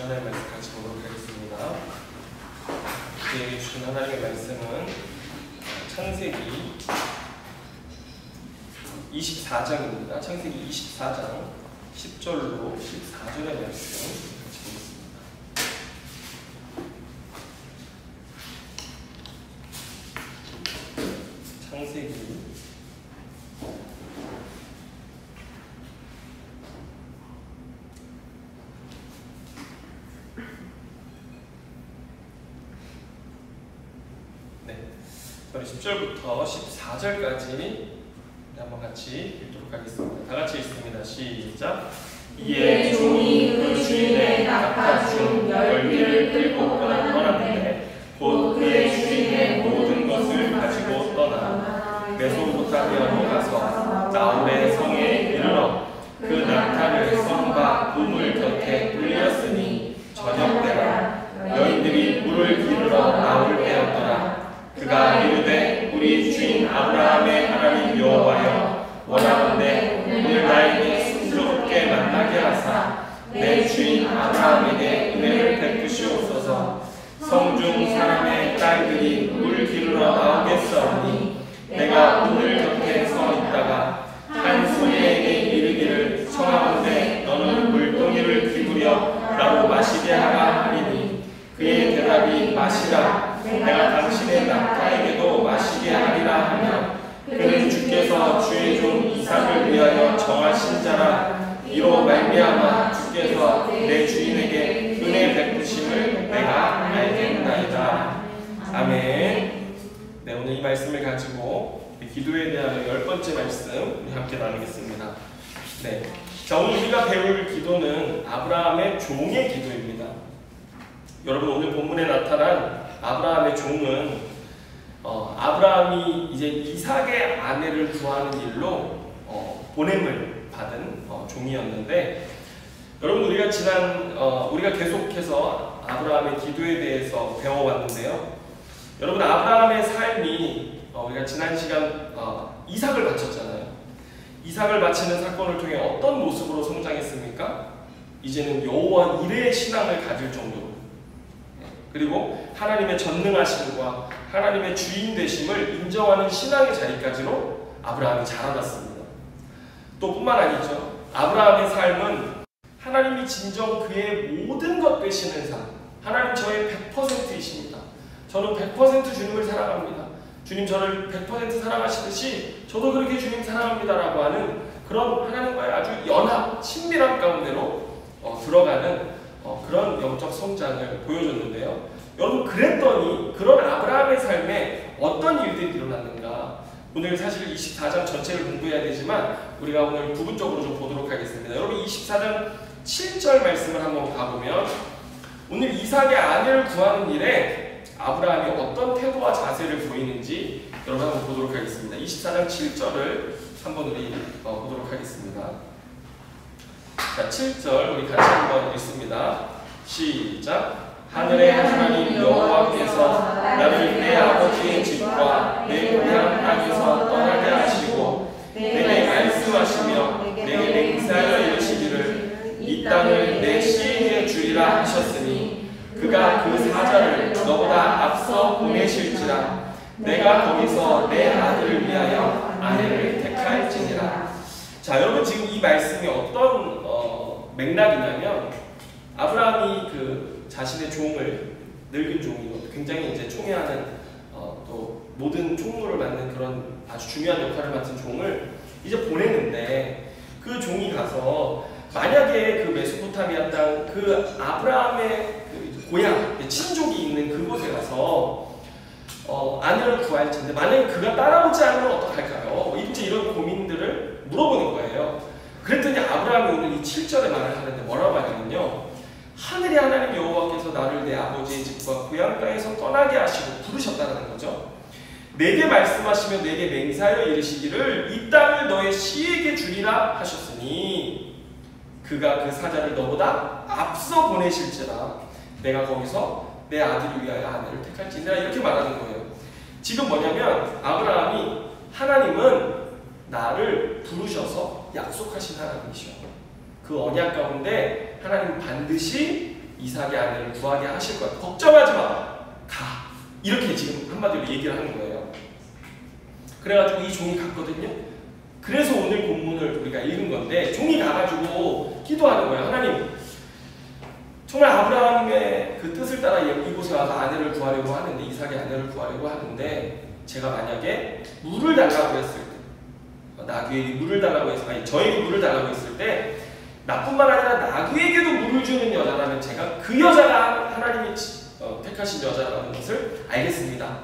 하나님의 말씀 같이 보도록 하겠습니다. 우리에게 주신 하나님의 말씀은 창세기 24장입니다. 창세기 24장 10절로 14절의 말씀 같이 보겠습니다. 창세기 우리 10절부터 14절까지 한번 같이 읽도록 하겠습니다. 다 같이 읽습니다. 시작. 이에 종이 그 주인의 낙타 중 10개를 끌고 떠났는데 곧 그의 주인의 모든 것을 가지고 떠나 메소포타미아로 가서 나홀의 성에 이르러 그 낙타를 성 밖 우물 곁에 돌렸으니 저녁 때라 여인들이 물을 기르러 나올 때였더라. 그가 이르되 우리 주인 아브라함의 하나님 여호와여 원하건대 오늘 나에게 순조롭게 만나게 하사 내 주인 아브라함에게 은혜를 베푸시옵소서. 성중 사람의 딸들이 물 기르러 나오겠사오니 내가 우물 곁에 서 있다가 한 소녀에게 이르기를 청하건대 너는 물동이를 기울여 나로 마시게 하라 하리니 그의 대답이 마시라. 내가 당신의 낙타에게도 마시게 하리라 하며 그는 주께서 주의 종 이삭을 위하여 정하신 자라. 이로 말미암아 주께서 내 주인에게 은혜 베푸심을 내가 알겠나이다. 아멘. 네, 오늘 이 말씀을 가지고 기도에 대한 10번째 말씀 우리 함께 나누겠습니다. 네, 자, 오늘 우리가 배울 기도는 아브라함의 종의 기도입니다. 여러분, 오늘 본문에 나타난 아브라함의 종은 아브라함이 이제 이삭의 아내를 구하는 일로 보냄을 받은 종이었는데, 여러분, 우리가 우리가 계속해서 아브라함의 기도에 대해서 배워왔는데요. 여러분, 아브라함의 삶이 우리가 지난 시간 이삭을 바쳤잖아요. 이삭을 바치는 사건을 통해 어떤 모습으로 성장했습니까? 이제는 여호와 이레의 신앙을 가질 정도로, 그리고 하나님의 전능하심과 하나님의 주인 되심을 인정하는 신앙의 자리까지로 아브라함이 자라났습니다. 또 뿐만 아니죠. 아브라함의 삶은 하나님이 진정 그의 모든 것 되시는 삶, 하나님 저의 100%이십니다. 저는 100% 주님을 사랑합니다. 주님 저를 100% 사랑하시듯이 저도 그렇게 주님 사랑합니다 라고 하는 그런 하나님과의 아주 연합, 친밀한 가운데로 들어가는 그런 영적 성장을 보여줬는데요. 여러분, 그랬더니 그런 아브라함의 삶에 어떤 일들이 일어났는가? 오늘 사실 24장 전체를 공부해야 되지만 우리가 오늘 부분적으로 좀 보도록 하겠습니다. 여러분, 24장 7절 말씀을 한번 가보면 오늘 이삭의 아내를 구하는 일에 아브라함이 어떤 태도와 자세를 보이는지 여러분 한번 보도록 하겠습니다. 24장 7절을 한번 우리 보도록 하겠습니다. 자, 7절 우리 같이 한번 읽습니다. 시작. 하늘의 하나님 여호와께서 나를 내 아버지의 집과 내 고향 땅에서 떠나게 하시고 내게 말씀하시며 내게 맹세하여 이르시기를 이 땅을 내 시인에 주리라 하셨으니 그가 그 사자를 너보다 앞서 보내실지라. 내가 거기서 내 아들을 위하여 아내를 택할지니라. 자, 여러분, 지금 이 말씀이 어떤 맥락이냐면 아브라함이 자신의 종을, 늙은 종이고 굉장히 이제 총애하는 또 모든 총무를 맡는 그런 아주 중요한 역할을 맡은 종을 이제 보내는데, 그 종이 가서 만약에 그 메소포타미아 땅 그 아브라함의 그 고향, 친족이 있는 그곳에 가서 아내를 구할 텐데 만약에 그가 따라오지 않으면 어떡할까요? 이제 이런 고민들을 물어보는 거예요. 그랬더니 아브라함이 오늘 이 7절에 말을 하는데 뭐라고 하냐면요, 하늘의 하나님 여호와께서 나를 내 아버지의 집과 고향 땅에서 떠나게 하시고 부르셨다는 거죠. 내게 말씀하시며 내게 맹세하여 이르시기를 이 땅을 너의 시에게 주리라 하셨으니 그가 그 사자를 너보다 앞서 보내실지라. 내가 거기서 내 아들을 위하여 아내를 택할지니라. 이렇게 말하는 거예요. 지금 뭐냐면 아브라함이, 하나님은 나를 부르셔서 약속하신 하나님이시오. 그 언약 가운데 하나님은 반드시 이삭의 아내를 구하게 하실 거야. 걱정하지 마. 가. 이렇게 지금 한마디로 얘기를 하는 거예요. 그래가지고 이 종이 갔거든요. 그래서 오늘 본문을 우리가 읽은 건데 종이 가가지고 기도하는 거예요. 하나님, 정말 아브라함의 그 뜻을 따라 이곳에 와서 아내를 구하려고 하는데, 이삭의 아내를 구하려고 하는데, 제가 만약에 물을 달라고 했을 때, 나귀에게 물을 달라고 했을 때, 아니 저에게 물을 달라고 했을 때, 나뿐만 아니라 나귀에게도 물을 주는 여자라면 제가 그 여자가 하나님이 택하신 여자라는 것을 알겠습니다.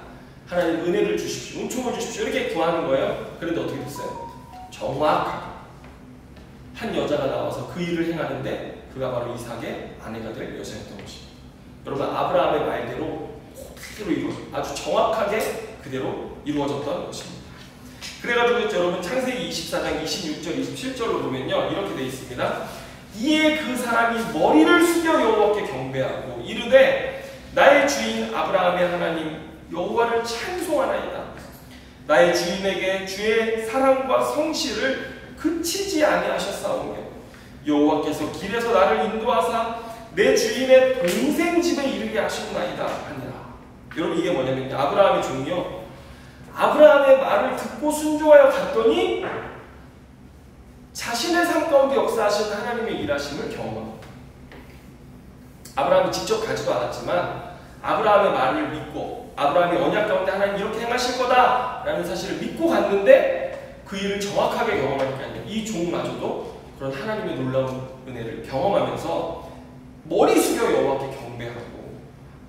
하나님 은혜를 주십시오, 은총을 주십시오, 이렇게 구하는 거예요. 그런데 어떻게 됐어요? 정확하게 한 여자가 나와서 그 일을 행하는데 그가 바로 이삭의 아내가 될 여자였던 것입니다. 여러분, 아브라함의 말대로 그대로 아주 정확하게 그대로 이루어졌던 것입니다. 그래가지고 여러분 창세기 24장 26절 27절로 보면요, 이렇게 되어 있습니다. 이에 그 사람이 머리를 숙여 여호와께 경배하고 이르되 나의 주인 아브라함의 하나님 여호와를 찬송하나이다. 나의 주인에게 주의 사랑과 성실을 그치지 아니하셨사오며 여호와께서 길에서 나를 인도하사 내 주인의 동생 집에 이르게 하셨나이다 하니라. 여러분, 이게 뭐냐면 아브라함의 종이요, 아브라함의 말을 듣고 순종하여 갔더니 자신의 삶 가운데 역사하신 하나님의 일하심을 경험합니다. 아브라함이 직접 가지도 않았지만 아브라함의 말을 믿고 아브라함이 언약 가운데 하나님 이렇게 행하실 거다라는 사실을 믿고 갔는데 그 일을 정확하게 경험하니까요, 이 종마저도 그런 하나님의 놀라운 은혜를 경험하면서 머리 숙여 여호와께 경배하고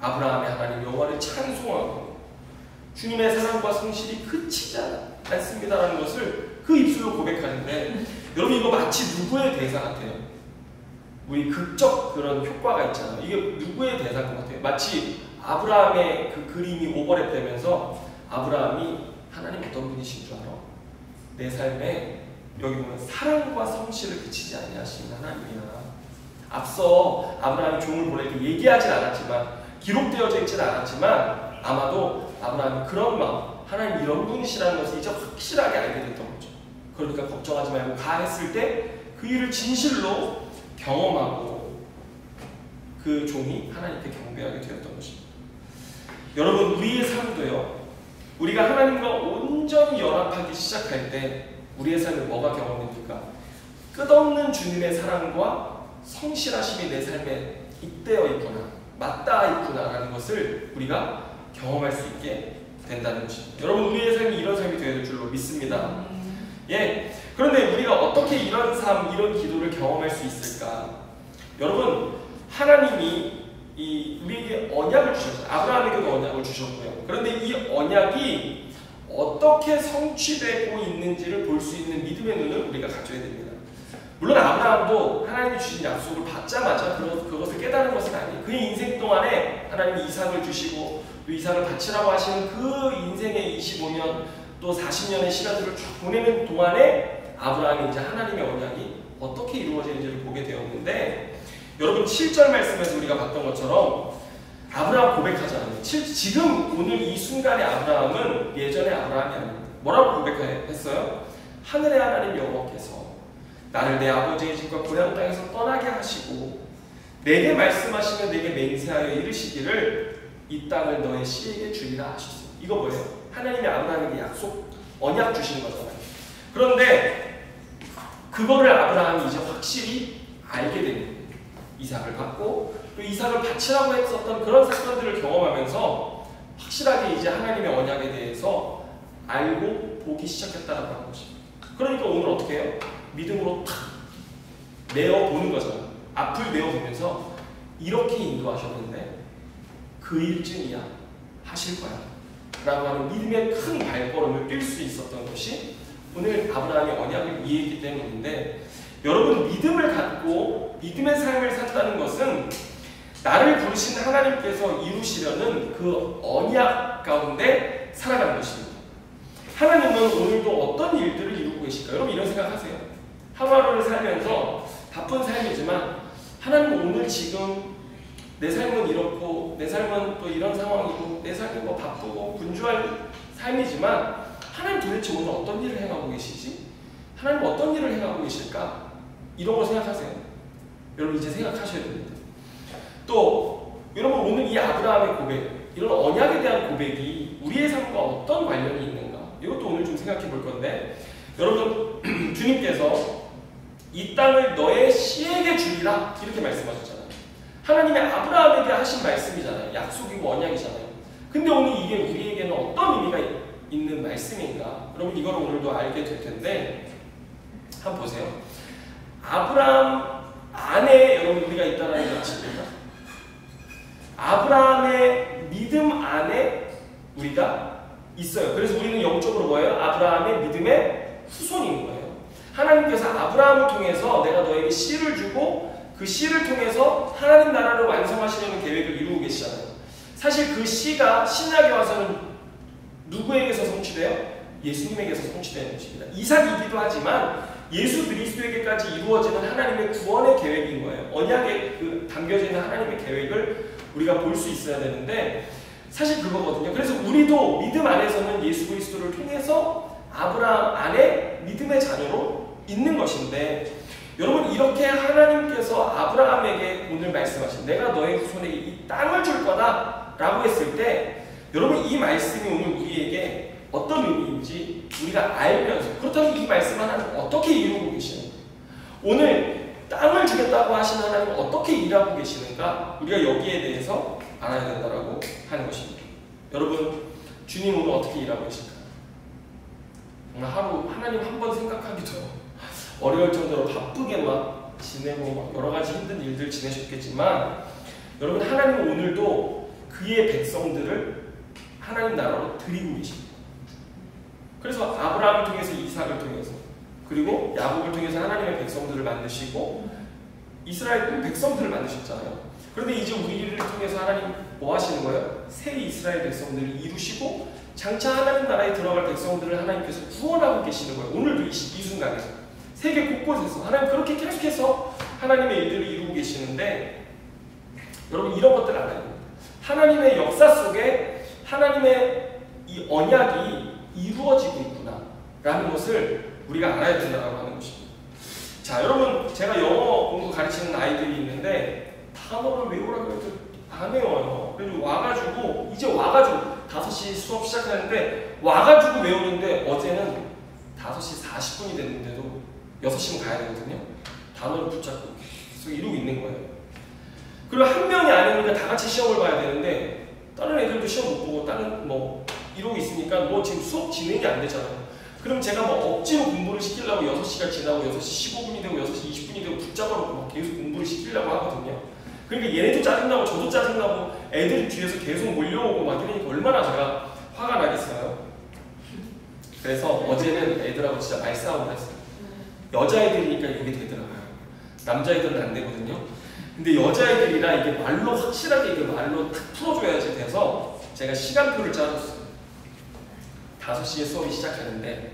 아브라함의 하나님 여호와를 찬송하고 주님의 사랑과 성실이 그치지 않습니다라는 것을 그 입술로 고백하는데, 여러분 이거 마치 누구의 대사 같아요? 우리 극적 그런 효과가 있잖아요. 이게 누구의 대사인 것 같아요? 마치 아브라함의 그 그림이 오버랩되면서 아브라함이 하나님 어떤 분이신 줄 알아? 내 삶에 여기 보면 사랑과 성실을 그치지 아니하시는 하나님이야. 앞서 아브라함이 종을 보낼 때 얘기하진 않았지만, 기록되어져 있지는 않았지만 아마도 아브라함이 그런 마음, 하나님 이런 분이시라는 것을 이제 확실하게 알게 됐던 거죠. 그러니까 걱정하지 말고 가 했을 때 그 일을 진실로 경험하고 그 종이 하나님께 경배하게 되었던 것입니다. 여러분, 우리의 삶도요, 우리가 하나님과 온전히 연합하기 시작할 때 우리의 삶에 뭐가 경험됩니까? 끝없는 주님의 사랑과 성실하심이 내 삶에 입되어 있구나, 맞닿아 있구나라는 것을 우리가 경험할 수 있게 된다는 것입니다. 여러분, 우리의 삶이 이런 삶이 되어야 될 줄로 믿습니다. 예. 그런데 우리가 어떻게 이런 삶, 이런 기도를 경험할 수 있을까? 여러분, 하나님이 우리에게 언약을 주셨어요. 아브라함에게도 언약을 주셨고요. 그런데 이 언약이 어떻게 성취되고 있는지를 볼 수 있는 믿음의 눈을 우리가 가져야 됩니다. 물론 아브라함도 하나님이 주신 약속을 받자마자 그것을 깨달은 것은 아니에요. 그의 인생 동안에 하나님이 이삭을 주시고 또 이삭을 바치라고 하시는 그 인생의 25년 또 40년의 시간들을 쭉 보내는 동안에 아브라함이 이제 하나님의 언약이 어떻게 이루어지는지를 보게 되었는데, 여러분 7절 말씀에서 우리가 봤던 것처럼 아브라함 고백하잖아요. 지금 오늘 이 순간의 아브라함은 예전의 아브라함이 아닙니다. 뭐라고 고백했어요? 하늘의 하나님 여호와께서 나를 내 아버지의 집과 고향 땅에서 떠나게 하시고 내게 말씀하시며 내게 맹세하여 이르시기를 이 땅을 너의 씨에게 주리라 하셨어요. 이거 뭐예요? 하나님이 아브라함에게 약속, 언약 주시는 거잖아요. 그런데 그거를 아브라함이 이제 확실히 알게 됩니다. 이삭을 받고 또 이삭을 바치라고 했었던 그런 사건들을 경험하면서 확실하게 이제 하나님의 언약에 대해서 알고 보기 시작했다라고 하는 것입니다. 그러니까 오늘 어떻게 해요? 믿음으로 탁 내어보는 거잖아요. 앞을 내어보면서 이렇게 인도하셨는데 그 일쯤이야 하실 거야 라고 하는 믿음의 큰 발걸음을 뛸 수 있었던 것이 오늘 아브라함의 언약을 이해했기 때문인데, 여러분 믿음을 갖고 믿음의 삶을 산다는 것은 나를 부르신 하나님께서 이루시려는 그 언약 가운데 살아가는 것입니다. 하나님은 오늘도 어떤 일들을 이루고 계실까요? 여러분 이런 생각하세요. 하루하루를 살면서 바쁜 삶이지만 하나님은 오늘 지금 내 삶은 이렇고 내 삶은 또 이런 상황이고 내 삶이 뭐 바쁘고 분주한 삶이지만 하나님 도대체 오늘 어떤 일을 행하고 계시지? 하나님 어떤 일을 행하고 계실까? 이런 거 생각하세요. 여러분 이제 생각하셔야 됩니다. 또 여러분 오늘 이 아브라함의 고백, 이런 언약에 대한 고백이 우리의 삶과 어떤 관련이 있는가, 이것도 오늘 좀 생각해 볼 건데, 여러분 주님께서 이 땅을 너의 씨에게 주리라 이렇게 말씀하셨잖아요. 하나님의 아브라함에게 하신 말씀이잖아요. 약속이고 언약이잖아요. 근데 오늘 이게 우리에게는 어떤 의미가 있는 말씀인가? 여러분 이걸 오늘도 알게 될 텐데, 한번 보세요. 아브라함 안에 여러분 우리가 있다는 걸 아십니까? 아브라함의 믿음 안에 우리가 있어요. 그래서 우리는 영적으로 뭐예요? 아브라함의 믿음의 후손인 거예요. 하나님께서 아브라함을 통해서 내가 너에게 씨를 주고 그 씨를 통해서 하나님 나라를 완성하시려는 계획을 이루고 계시잖아요. 사실 그 씨가 신약에 와서는 누구에게서 성취돼요? 예수님에게서 성취되는 것입니다. 이삭이기도 하지만 예수 그리스도에게까지 이루어지는 하나님의 구원의 계획인 거예요. 언약에 그 담겨져 있는 하나님의 계획을 우리가 볼 수 있어야 되는데, 사실 그거거든요. 그래서 우리도 믿음 안에서는 예수 그리스도를 통해서 아브라함 안에 믿음의 자녀로 있는 것인데, 여러분 이렇게 하나님께서 아브라함에게 오늘 말씀하신 내가 너의 후손에게 이 땅을 줄 거다 라고 했을 때, 여러분 이 말씀이 오늘 우리에게 어떤 의미인지 우리가 알면서, 그렇다면 이 말씀 하나님 어떻게 이루고 계시는가, 오늘 땅을 주겠다고 하신 하나님 어떻게 일하고 계시는가, 우리가 여기에 대해서 알아야 된다고 하는 것입니다. 여러분 주님 오늘 어떻게 일하고 계실까요? 정말 하루 하나님 한 번 생각하기도 어려울 정도로 바쁘게 막 지내고 막 여러 가지 힘든 일들 지내셨겠지만, 여러분 하나님은 오늘도 그의 백성들을 하나님 나라로 드리고 계십니다. 그래서 아브라함을 통해서 이삭을 통해서, 그리고 야곱을 통해서 하나님의 백성들을 만드시고 이스라엘 백성들을 만드셨잖아요. 그런데 이제 우리를 통해서 하나님 뭐 하시는 거예요? 새 이스라엘 백성들을 이루시고 장차 하나님 나라에 들어갈 백성들을 하나님께서 구원하고 계시는 거예요. 오늘도 이 순간에 세계 곳곳에서 하나님 그렇게 계속해서 하나님의 일들을 이루고 계시는데, 여러분 이런 것들 알아야 됩니다. 하나님의 역사 속에 하나님의 이 언약이 이루어지고 있구나 라는 것을 우리가 알아야 된다고 하는 것입니다. 자, 여러분 제가 영어 공부 가르치는 아이들이 있는데 단어를 외우라고 해도 안 외워요. 그래서 와가지고 이제 와가지고 5시 수업 시작하는데 와가지고 외우는데, 어제는 5시 40분이 됐는데도 6시면 가야 되거든요. 단어를 붙잡고 계속 이루고 있는 거예요. 그리고 한 명이 아니니까 다 같이 시험을 봐야 되는데, 다른 애들도 시험 못 보고 다른 뭐 이러고 있으니까 뭐 지금 수업 진행이 안 되잖아요. 그럼 제가 뭐 억지로 공부를 시키려고 6시가 지나고 6시 15분이 되고 6시 20분이 되고 붙잡아놓고 막 계속 공부를 시키려고 하거든요. 그러니까 얘네도 짜증나고 저도 짜증나고 애들이 뒤에서 계속 몰려오고 막 이러니까 얼마나 제가 화가 나겠어요. 그래서 어제는 애들하고 진짜 말싸움을 했어요. 여자애들이니까 이게 되더라고요. 남자애들은 안 되거든요. 근데 여자애들이라 이게 말로 확실하게 이게 말로 탁 풀어줘야지 돼서 제가 시간표를 짜줬어요. 5시에 수업이 시작하는데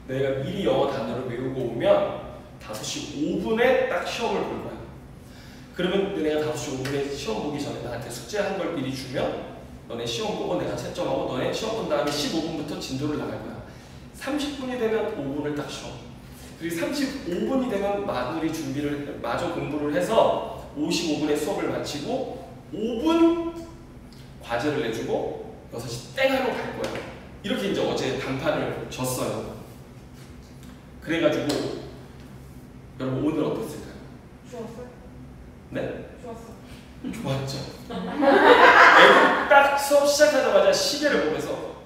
너희가 미리 영어 단어를 외우고 오면 5시 5분에 딱 시험을 볼 거야. 그러면 내가 5시 5분에 시험 보기 전에 나한테 숙제한 걸 미리 주면 너네 시험 보고 내가 채점하고 너네 시험 본 다음에 15분부터 진도를 나갈 거야. 30분이 되면 5분을 딱 쉬어. 그리고 35분이 되면 마저 공부를 해서 55분에 수업을 마치고 5분 과제를 내주고 6시 땡 하러 갈 거야. 이렇게 이제 어제 단판을 졌어요. 그래가지고 여러분 오늘 어땠을까요? 좋았어요? 네? 좋았어. 좋았죠. 애들 딱 수업 시작하자마자 시계를 보면서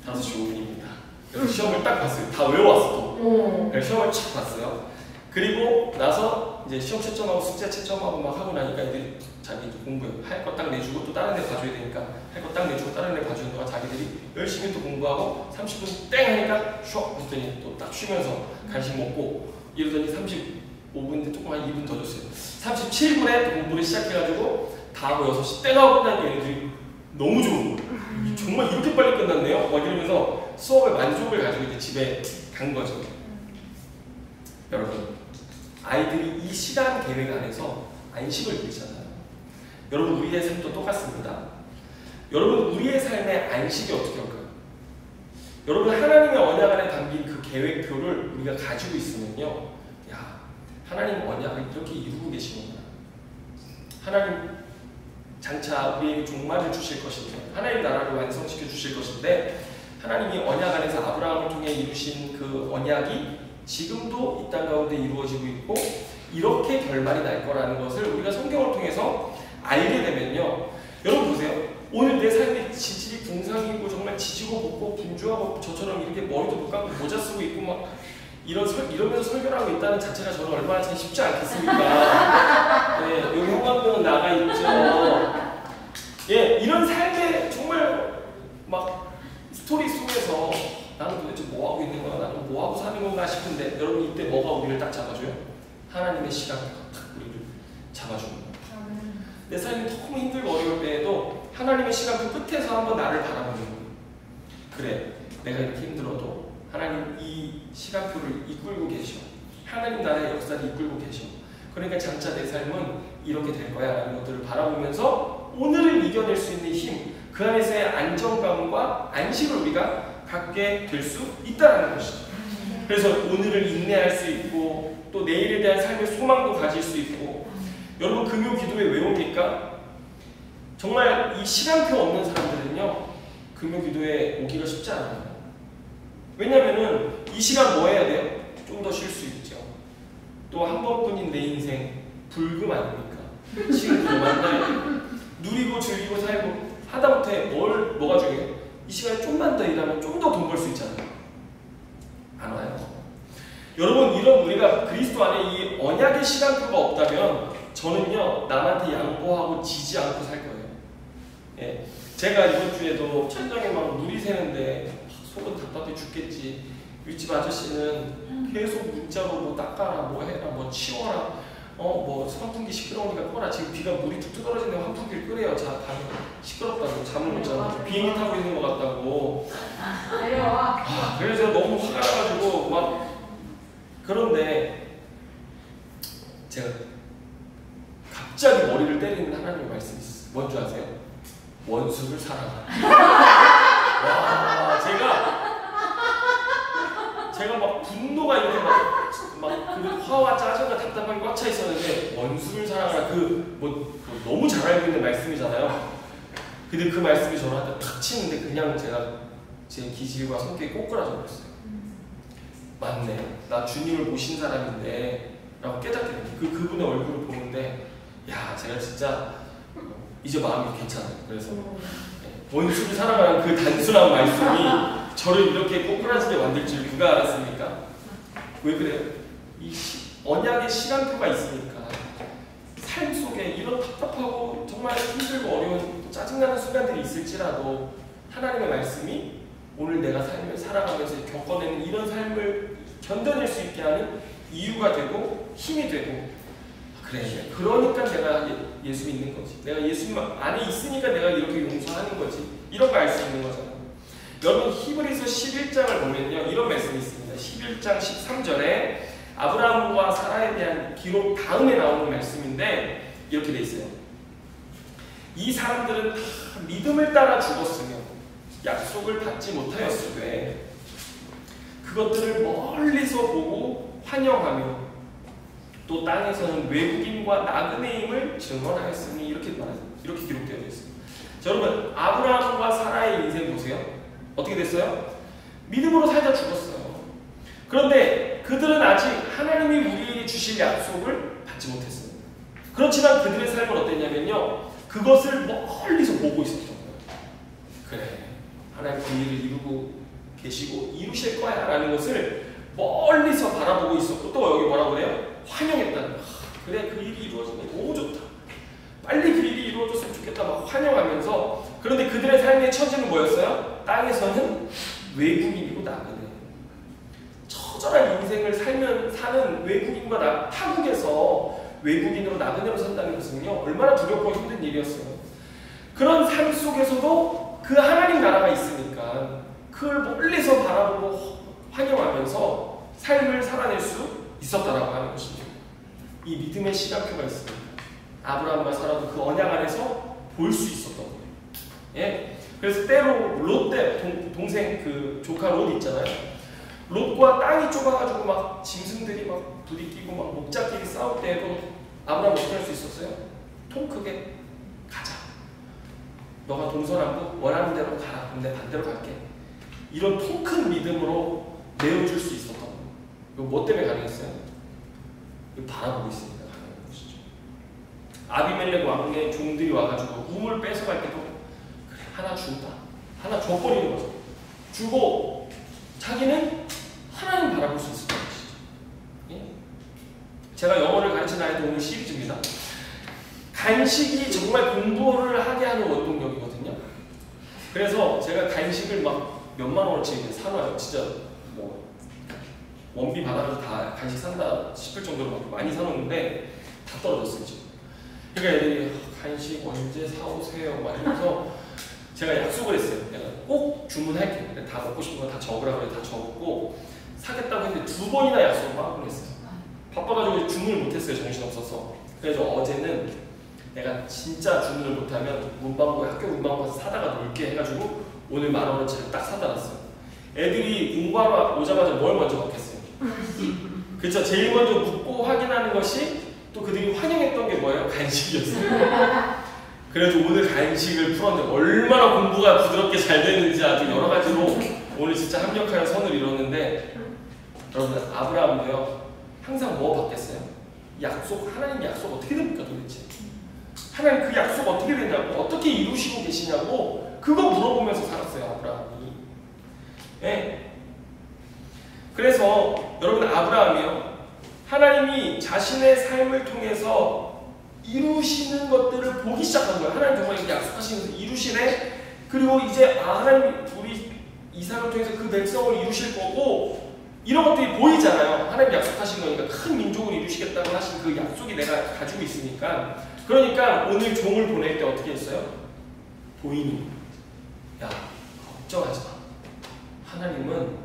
5시 5분입니다. 그래서 시험을 딱 봤어요. 다 외워왔어 또. 그래서 시험을 착 봤어요. 그리고 나서 이제 시험 채점하고 숙제 채점하고 막 하고 나니까 애들이 자기 공부할 거 딱 내주고 또 다른 애 봐줘야 되니까 할 거 딱 내주고 다른 애 봐주는 동안 자기들이 열심히 또 공부하고 30분 땡 하니까 쉬어 그랬더니 또 딱 쉬면서 간식 먹고 이러더니 35분인데 조금 한 2분 더 줬어요. 37분에 또 공부를 시작해가지고 다 하고 6시 땡 하고 끝나니까 애들이 너무 좋은 거예요. 정말 이렇게 빨리 끝났네요? 막 이러면서 수업의 만족을 가지고 이제 집에 간 거죠. 여러분 아이들이 이 시간 계획 안에서 안식을 누리잖아요. 여러분 우리의 삶도 똑같습니다. 여러분 우리의 삶의 안식이 어떻게 할까요? 여러분 하나님의 언약 안에 담긴 그 계획표를 우리가 가지고 있으면요, 야 하나님 언약을 이렇게 이루고 계시는구나. 하나님 장차 우리에게 종말을 주실 것인데 하나님 나라를 완성시켜 주실 것인데 하나님이 언약 안에서 아브라함을 통해 이루신 그 언약이 지금도 이 땅 가운데 이루어지고 있고 이렇게 결말이 날 거라는 것을 우리가 성경을 통해서 알게 되면요. 여러분 보세요. 오늘 내 삶이 지질이 궁상이고 정말 지지고 볶고 분주하고 저처럼 이렇게 머리도 못 감고 모자 쓰고 있고 막 이러면서 설교를 하고 있다는 자체가 저는 얼마나 참 쉽지 않겠습니까? 네, 여기 형광등은 나가 있죠. 예, 이런 삶의 정말 막 스토리 속에서 나는 도대체 뭐 하고 있는 거야? 나는 뭐 하고 사는 건가 싶은데 여러분 이때 뭐가 우리를 딱 잡아줘요? 하나님의 시간이 딱 우리를 잡아주는 거예요. 내 삶이 너무 힘들고 어려울 때에도 하나님의 시간 그 끝에서 한번 나를 바라보는 거예요. 그래, 내가 이렇게 힘들어도 하나님 이 시간표를 이끌고 계셔. 하나님 나라의 역사를 이끌고 계셔. 그러니까 장차 내 삶은 이렇게 될 거야 라는 것들을 바라보면서 오늘을 이겨낼 수 있는 힘, 그 안에서의 안정감과 안식을 우리가 갖게 될 수 있다는 것이죠. 그래서 오늘을 인내할 수 있고 또 내일에 대한 삶의 소망도 가질 수 있고 여러분 금요 기도회 왜 옵니까? 정말 이 시간표 없는 사람들은요 금요 기도회에 오기가 쉽지 않아요. 왜냐면은 이 시간 뭐 해야 돼요? 좀 더 쉴 수 있죠. 또 한 번뿐인 내 인생 불금 아닙니까? 지금 그만해 누리고 즐기고 살고 하다못해 뭐가 중요해요? 이 시간에 좀만 더 일하면 좀 더 돈 벌 수 있잖아요. 안 와요. 여러분 이런 우리가 그리스도 안에 이 언약의 시간표가 없다면 저는요 남한테 양보하고 지지 않고 살 거예요. 예, 제가 이번 주에도 천장에 막 누리 새는데 속은 답답해 죽겠지. 윗집 아저씨는 계속 문자로 뭐 닦아라, 뭐 해라, 뭐 치워라, 뭐 선풍기 시끄러우니까 꺼라. 지금 비가 물이 툭툭 떨어지는데 환풍기를 끄래요. 자, 밤에 시끄럽다고 잠을 못 자고 비행기 타고 있는 것 같다고. 그래서 너무 화가 나가지고 막 그런데 제가 갑자기 머리를 때리는 하나님의 말씀이 있어요. 뭔지 아세요? 원수를 사랑하라. 와, 제가 막 분노가 이렇게 막 그 화와 짜증과 답답함이 꽉 차 있었는데 원수를 사랑하라 너무 잘 알고 있는 말씀이잖아요. 근데 그 말씀이 저한테 탁 치는데 그냥 제가 제 기질과 성격이 꼬꾸라져 버렸어요. 맞네, 나 주님을 모신 사람인데 라고 깨닫게 됩니다. 그분의 얼굴을 보는데 야, 제가 진짜 이제 마음이 괜찮아요. 그래서 원수를 사랑하는 그 단순한 말씀이 저를 이렇게 꼬꾸라지게 만들 줄 누가 알았습니까? 왜 그래요? 이 언약의 시간표가 있으니까 삶 속에 이런 답답하고 정말 힘들고 어려운 짜증나는 순간들이 있을지라도 하나님의 말씀이 오늘 내가 삶을 살아가면서 겪어내는 이런 삶을 견뎌낼 수 있게 하는 이유가 되고 힘이 되고 그래, 그러니까 내가 예수 믿는 거지. 내가 예수 안에 있으니까 내가 이렇게 용서하는 거지. 이런 거 알 수 있는 거잖아. 여러분 히브리서 11장을 보면요 이런 말씀이 있습니다. 11장 13절에 아브라함과 사라에 대한 기록 다음에 나오는 말씀인데 이렇게 돼 있어요. 이 사람들은 다 믿음을 따라 죽었으며 약속을 받지 못하였으되 그것들을 멀리서 보고 환영하며 또 땅에서는 외국인과 나그네임을 증언하였으니 이렇게 기록되어 있습니다. 자, 여러분 아브라함과 사라의 인생 보세요. 어떻게 됐어요? 믿음으로 살다 죽었어요. 그런데 그들은 아직 하나님이 우리에게 주실 약속을 받지 못했어요. 그렇지만 그들의 삶은 어땠냐면요 그것을 멀리서 보고 있었던 거예요. 그래, 하나님 그 일을 이루고 계시고 이루실 거야 라는 것을 멀리서 바라보고 있었고 또 여기 뭐라고 그래요? 환영했다는 거야. 그래, 그 일이 이루어지면 너무 좋다. 빨리 그 일이 이루어졌으면 좋겠다 막 환영하면서 그런데 그들의 삶의 처지는 뭐였어요? 땅에서는 외국인이고 나그네. 처절한 인생을 사는 외국인과 타국에서 외국인으로 나그네로 산다는 것은요 얼마나 두렵고 힘든 일이었어요. 그런 삶 속에서도 그 하나님 나라가 있으니까 그걸 멀리서 바라보고 환영하면서 삶을 살아낼 수 있었다라고 하는 것입니다. 이 믿음의 시간표가 있습니다. 아브라함과 사라도 그 언약 안에서 볼 수 있었던 거예요. 예? 그래서 때로 롯 동생 그 조카 롯 있잖아요. 롯과 땅이 좁아가지고 막 짐승들이 막 부딪히고 막 목자끼리 싸울 때에도 아브라함 어떻게 할 수 있었어요? 통 크게 가자. 너가 동서남북 원하는 대로 가라. 근데 반대로 갈게. 이런 통 큰 믿음으로 내어줄 수 있었던 거예요. 이거 뭐 때문에 가능했어요? 이거 바라보고 있으니까 가능한 것이죠. 아비멜렉 왕의 종들이 와가지고 우물 뺏어갈 때도 그래, 하나 준다. 하나 줘버리는 거죠. 주고 자기는 하나님 바라볼 수 있었던 것이죠. 예? 제가 영어를 가르치는 아이들 오늘 시리즈입니다. 간식이 정말 공부를 하게 하는 원동력이거든요. 그래서 제가 간식을 막 몇만 원어치 사놔요. 진짜 뭐 원비 받아서 다 간식 산다 싶을 정도로 막 많이 사놓는데 다 떨어졌어요 지금. 그러니까 애들이 간식 언제 사오세요 막 이러면서 제가 약속을 했어요. 내가 꼭 주문할게. 다 먹고 싶은 거 다 적으라고 해서 다 적었고 사겠다고 했는데 2번이나 약속을 하고 했어요. 바빠가지고 주문을 못했어요. 정신없어서. 그래서 어제는 내가 진짜 주문을 못하면 문방구에 학교 문방구에서 사다가 놀게 해가지고 오늘 10,000원어치를 딱 사다 놨어요. 애들이 공부하러 오자마자 뭘 먼저 먹겠어요? 그쵸? 제일 먼저 묻고 확인하는 것이 또 그들이 환영했던 게 뭐예요? 간식이었어요. 그래서 오늘 간식을 풀었는데 얼마나 공부가 부드럽게 잘 되는지 아주 여러 가지로 오늘 진짜 합력하여 선을 이뤘는데 여러분 아브라함도요 항상 뭐 받겠어요? 약속, 하나님 약속 어떻게 됩니까 도대체? 하나님 그 약속 어떻게 되냐고 어떻게 이루시고 계시냐고 그거 물어보면서 살았어요 아브라함이. 네. 그래서 여러분 아브라함이요 하나님이 자신의 삶을 통해서 이루시는 것들을 보기 시작한 거예요. 하나님 정말 이렇게 약속하시면서 이루시네. 그리고 이제 하나님 우리 이삭을 통해서 그 백성을 이루실 거고 이런 것들이 보이잖아요. 하나님 약속하신 거니까 큰 민족을 이루시겠다고 하신 그 약속이 내가 가지고 있으니까. 그러니까 오늘 종을 보낼 때 어떻게 했어요? 보이니 야 걱정하지 마. 하나님은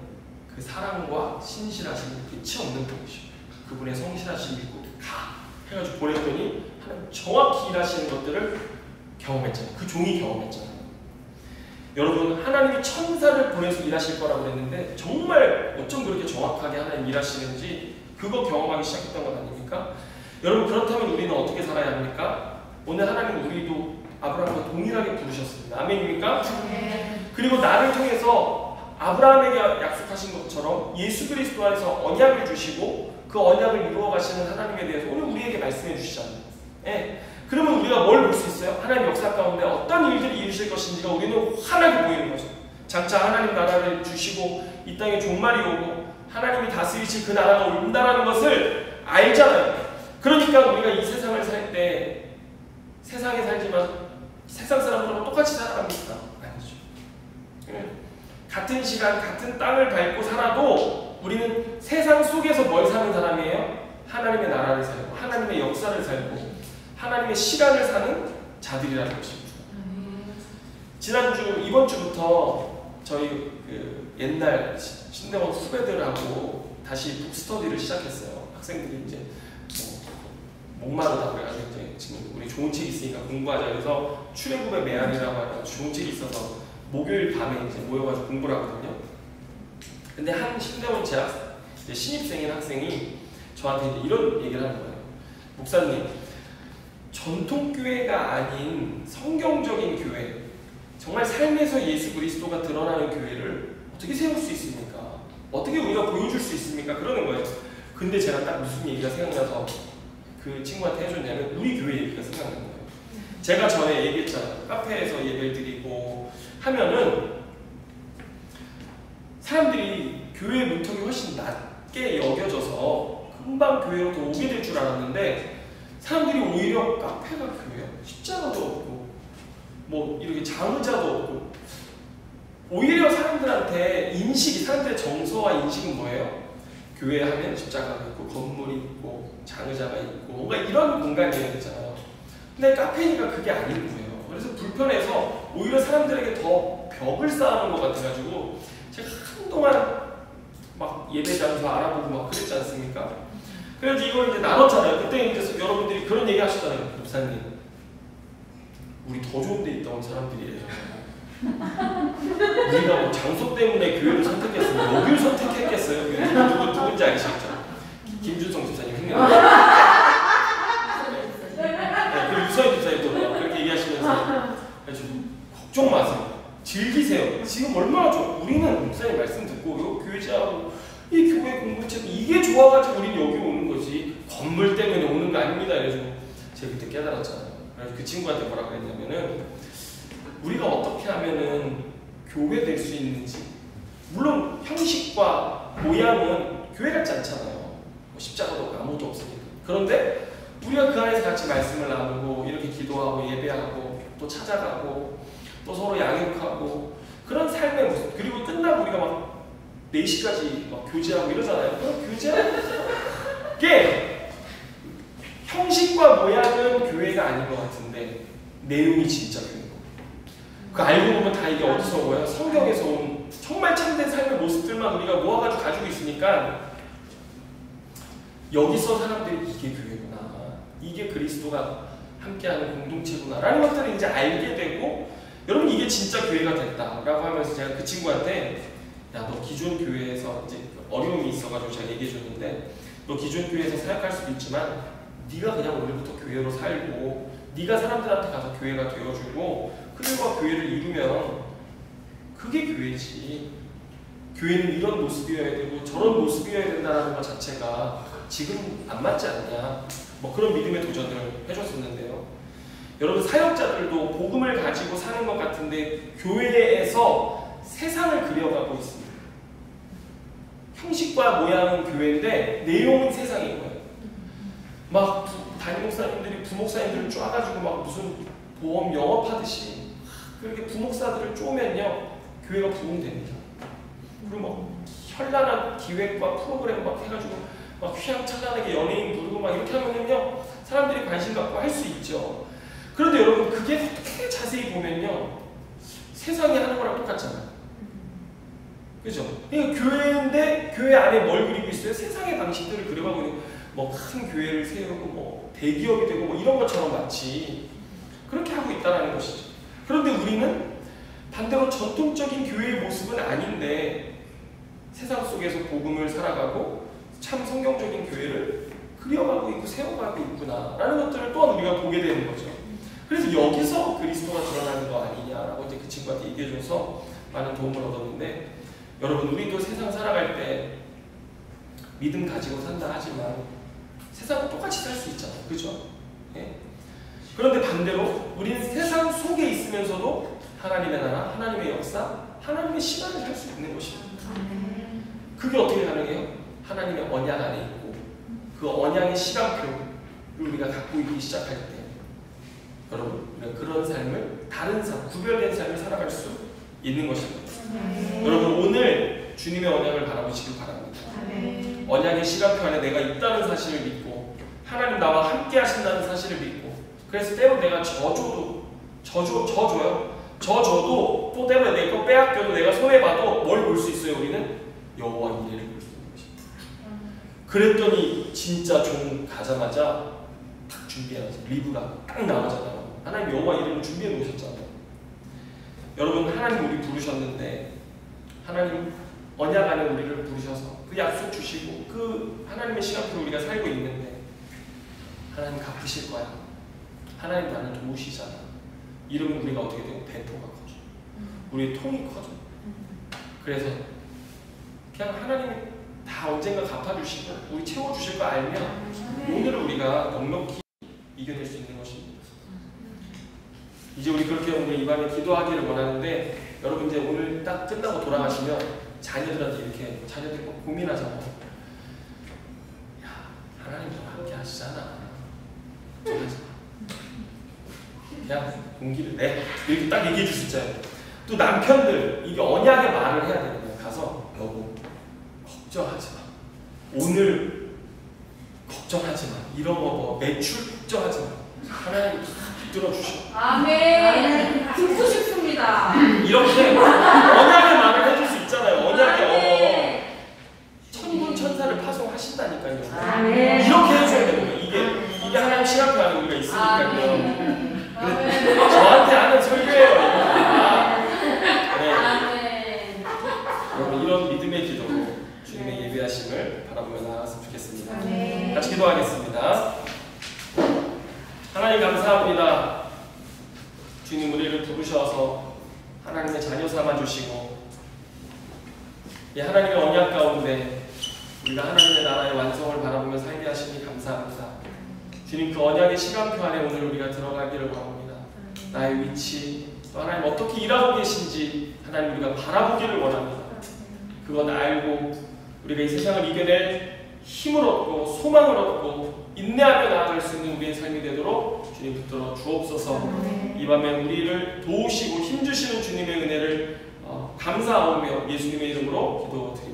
그 사랑과 신실하심이 끝이 없는 분이시고 그분의 성실하심 믿고 가 해가지고 보냈더니 하나님 정확히 일하시는 것들을 경험했잖아요. 그 종이 경험했잖아요. 여러분 하나님이 천사를 보내서 일하실 거라고 그랬는데 정말 어쩜 그렇게 정확하게 하나님 일하시는지 그거 경험하기 시작했던 것 아닙니까? 여러분 그렇다면 우리는 어떻게 살아야 합니까? 오늘 하나님 우리도 아브라함과 동일하게 부르셨습니다. 아멘입니까? 네. 그리고 나를 통해서 아브라함에게 약속하신 것처럼 예수 그리스도 안에서 언약을 주시고 그 언약을 이루어 가시는 하나님에 대해서 오늘 우리에게 말씀해 주시잖아요. 예. 그러면 우리가 뭘 볼 수 있어요? 하나님 역사 가운데 어떤 일들이 이루실 것인지가 우리는 환하게 보이는 거죠. 장차 하나님 나라를 주시고 이 땅에 종말이 오고 하나님이 다스리실 그 나라가 온다라는 것을 알잖아요. 그러니까 우리가 이 세상을 살 때 세상에 살지만 세상 사람들하고 똑같이 살아갑니까? 아니죠. 같은 시간, 같은 땅을 밟고 살아도 우리는 세상 속에서 뭘 사는 사람이에요? 하나님의 나라를 살고 하나님의 역사를 살고 하나님의 시간을 사는 자들이라는 것입니다. 지난주, 이번 주부터 저희 그 옛날 신대원 후배들하고 다시 북스터디를 시작했어요. 학생들이 이제 목마르다 그래가지고 이제 지금 우리 좋은 책이 있으니까 공부하자. 그래서 출애굽의 메아리라고 하는 좋은 책이 있어서 목요일 밤에 이제 모여가지고 공부를 하거든요. 근데 한 신대원 재학 신입생인 학생이 저한테 이제 이런 얘기를 하는 거예요. 목사님, 전통교회가 아닌 성경적인 교회, 정말 삶에서 예수 그리스도가 드러나는 교회를 어떻게 세울 수 있습니까? 어떻게 우리가 보여줄 수 있습니까? 그러는 거예요. 근데 제가 딱 무슨 얘기가 생각나서 그 친구한테 해줬냐면 우리 교회 얘기가 생각나는 거예요. 제가 전에 얘기했잖아요. 카페에서 예배를 드리고 하면은 사람들이 교회 문턱이 훨씬 낮게 여겨져서 금방 교회로 더 오게 될 줄 알았는데 사람들이 오히려 카페가 교회야? 십자가도 없고 뭐 이렇게 장의자도 없고 오히려 사람들한테 인식이 사람들의 정서와 인식은 뭐예요? 교회 하면 십자가가 있고 건물이 있고 장의자가 있고 뭔가 이런 공간이어야 되잖아요. 근데 카페니까 그게 아닌 거예요. 그래서 불편해서 오히려 사람들에게 더 벽을 쌓아놓은 것 같아가지고 제가 한동안 막 예배 장소 알아보고 막 그랬지 않습니까? 그래서 이걸 이제 나눴잖아요. 그때 이제 여러분들이 그런 얘기 하시잖아요. 목사님, 우리 더 좋은 데 있다 온 사람들이에요. 우리가 뭐 장소 때문에 교회를 선택했으면 여기를 선택했겠어요? 누군지 아시겠죠? 김준성 집사님 흉내내요. 네, 그 유서희 집사님도 그렇게 얘기하시면서 이게 좋아가지고 우린 여기 오는 거지 건물 때문에 오는 거 아닙니다. 그래서 제가 그때 깨달았잖아요. 그래서 그 친구한테 뭐라 그랬냐면은 우리가 어떻게 하면은 교회 될 수 있는지, 물론 형식과 모양은 교회 같지 않잖아요. 뭐 십자가도 아무것도 없으니까. 그런데 우리가 그 안에서 같이 말씀을 나누고 이렇게 기도하고 예배하고 또 찾아가고 또 서로 양육하고 그런 삶의 모습, 그리고 끝나고 우리가 막 4시까지 막 교제하고 이러잖아요. 그럼 교제하는 게 형식과 모양은 교회가 아닌 것 같은데 내용이 진짜 교회인 거예요. 그 알고 보면 다 이게 어디서 오고요? 성경에서 온 정말 참된 삶의 모습들만 우리가 모아가지고 가지고 있으니까 여기서 사람들이 이게 교회구나, 이게 그리스도가 함께하는 공동체구나 라는 것들을 이제 알게 되고, 여러분 이게 진짜 교회가 됐다라고 하면서 제가 그 친구한테 야, 너 기존 교회에서 이제 어려움이 있어가지고 제가 얘기해줬는데 너 기존 교회에서 사역할 수도 있지만 네가 그냥 오늘부터 교회로 살고 네가 사람들한테 가서 교회가 되어주고 그들과 교회를 이루면 그게 교회지. 교회는 이런 모습이어야 되고 저런 모습이어야 된다는 것 자체가 지금 안 맞지 않냐, 뭐 그런 믿음의 도전을 해줬었는데요. 여러분 사역자들도 복음을 가지고 사는 것 같은데 교회에서 세상을 그려가고 있습니다. 형식과 모양은 교회인데 내용은 세상인 거예요. 막 담임 목사님들이 부목사님들을 쪼아가지고 막 무슨 보험 영업하듯이 그렇게 부목사들을 쪼면요 교회가 부흥됩니다. 그리고 막 현란한 기획과 프로그램 막 해가지고 막 휘황찬란하게 연예인 부르고 막 이렇게 하면요 사람들이 관심 갖고 할 수 있죠. 그런데 여러분 그게 어떻게 자세히 보면요 세상이 하는 거랑 똑같잖아요. 그죠? 그러니까 교회인데 교회 안에 뭘 그리고 있어요? 세상의 방식들을 그려가고 있는, 뭐 큰 교회를 세우고 뭐 대기업이 되고 뭐 이런 것처럼 마치 그렇게 하고 있다는 것이죠. 그런데 우리는 반대로 전통적인 교회의 모습은 아닌데 세상 속에서 복음을 살아가고 참 성경적인 교회를 그려가고 있고 세워가고 있구나 라는 것들을 또한 우리가 보게 되는 거죠. 그래서 여기서 그리스도가 드러나는 거 아니냐라고 이제 그 친구한테 얘기해줘서 많은 도움을 얻었는데, 여러분 우리도 세상 살아갈 때 믿음 가지고 산다 하지만 세상은 똑같이 살 수 있잖아요. 그죠? 예? 그런데 반대로 우리는 세상 속에 있으면서도 하나님의 나라, 하나님의 역사, 하나님의 시간을 살 수 있는 것입니다. 그게 어떻게 가능해요? 하나님의 언약 안에 있고 그 언약의 시간표를 우리가 갖고 있기 시작할 때 여러분 우리가 그런 삶을, 다른 삶, 구별된 삶을 살아갈 수 있는 것입니다. 여러분 오늘 주님의 언약을 바라보시길 바랍니다. 언약의 시간표 안에 내가 있다는 사실을 믿고 하나님 나와 함께 하신다는 사실을 믿고, 그래서 때로 내가 저줘도 또 때로 내 거 빼앗겨도 내가 손해봐도 뭘 볼 수 있어요? 우리는 여호와 이레를 볼 수 있는 것입니다. 그랬더니 진짜 종 가자마자 딱 준비해서 리브가 딱 나오잖아요. 하나님 여호와 이레를 준비해 놓으셨잖아요. 여러분 하나님 우리 부르셨는데 하나님 언약 안에 우리를 부르셔서 그 약속 주시고 그 하나님의 시간표로 우리가 살고 있는데 하나님 갚으실 거야. 하나님 나를 도우시잖아. 이러면 우리가 어떻게 돼요? 배포가 커져. 우리의 통이 커져. 그래서 그냥 하나님이 다 언젠가 갚아주시고 우리 채워주실 거 알면 오늘을 우리가 넉넉히 이겨낼 수 있는 것입니다. 이제 우리 그렇게 오늘 이 밤에 기도하기를 원하는데, 여러분 이제 오늘 딱 끝나고 돌아가시면 자녀들한테 이렇게, 자녀들이 꼭 고민하잖아요. 야, 하나님 너와 함께 하시잖아. 하지 마. 그냥 공기를 내. 이렇게 딱 얘기해 줄 수 있잖아요. 또 남편들, 이게 언약의 말을 해야 되는 거예요. 가서 여보, 걱정하지 마. 오늘 걱정하지 마. 이런 거 뭐 매출 걱정하지 마. 하나님 들어주시오. 아멘. 듣고 싶습니다. 이렇게 언약의 말을 해줄 수 있잖아요. 언약의 천군 천사를 파송하신다니까요. 아멘. 이렇게 해줘야 되는 거예요. 이게 하나님 시간표 안에 우리가 있으니까요. 저한테 하는 설교예요. 네. 여러분 이런 믿음의 기도로 주님의 예배하심을 바라보며 나아갔으면 좋겠습니다. 같이 기도하겠습니다. 하나님 감사합니다. 주님 우리를 부르셔서 하나님의 자녀 삼아주시고 이 하나님의 언약 가운데 우리가 하나님의 나라의 완성을 바라보며 살게 하시니 감사합니다. 주님, 그 언약의 시간표 안에 오늘 우리가 들어가기를 원합니다. 나의 위치, 또 하나님 어떻게 일하고 계신지 하나님 우리가 바라보기를 원합니다. 그건 알고 우리가 이 세상을 이겨낼 힘을 얻고 소망을 얻고 인내하며 나아갈 수 있는 우리의 삶이 되도록 주님 붙들어 주옵소서. 이 밤에 우리를 도우시고 힘주시는 주님의 은혜를 감사하며 예수님의 이름으로 기도드립니다.